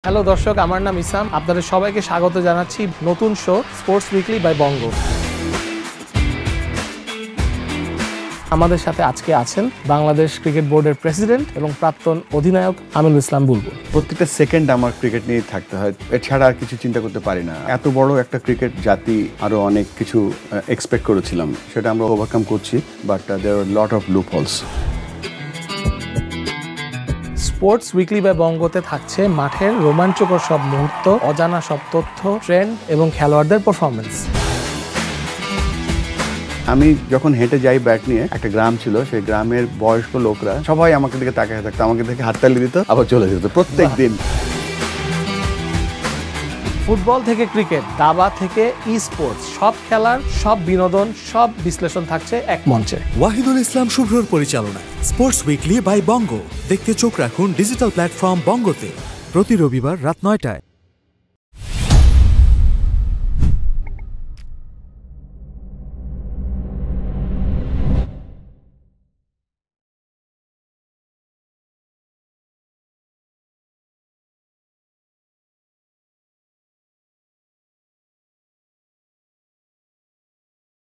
Hello দর্শক, আমার নাম ইসাম। আপনাদের সবাইকে স্বাগত জানাচ্ছি নতুন শো স্পোর্টস উইকলি বাই বঙ্গ। আমাদের সাথে আজকে আছেন বাংলাদেশ ক্রিকেট বোর্ডের প্রেসিডেন্ট এবং প্রাক্তন অধিনায়ক আমিনুল ইসলাম বুলবুল। প্রত্যেকটা সেকেন্ড আমার ক্রিকেট নিয়ে থাকতে হয়, এছাড়া আর কিছু চিন্তা করতে পারি না। এত বড় একটা ক্রিকেট জাতি, আরো অনেক কিছু এক্সপেক্ট করেছিলাম, সেটা আমরা ওভারকাম করছি, but there are lot of loopholes. Sports weekly by বঙ্গতে থাকছে মাঠের রোমাঞ্চকর সব মুহূর্ত, অজানা সব তথ্য, ট্রেন্ড এবং খেলোয়াড়দের পারফরমেন্স। আমি যখন হেঁটে যাই ব্যাট নিয়ে, একটা গ্রাম ছিল, সেই গ্রামের বয়স্ক লোকরা সবাই আমাকে দিকে তাকিয়ে থাকতো, আমাকে দেখে হাততালি দিত, আবার চলে যেত প্রত্যেক দিন। ফুটবল থেকে ক্রিকেট, দাবা থেকে ই স্পোর্টস, সব খেলার সব বিনোদন, সব বিশ্লেষণ থাকছে এক মঞ্চে। ওয়াহিদুল ইসলাম শুভ্রর পরিচালনায় স্পোর্টস উইকলি বাই বঙ্গ দেখতে চোখ রাখুন ডিজিটাল প্ল্যাটফর্ম বঙ্গতে প্রতি রবিবার রাত ৯টায়।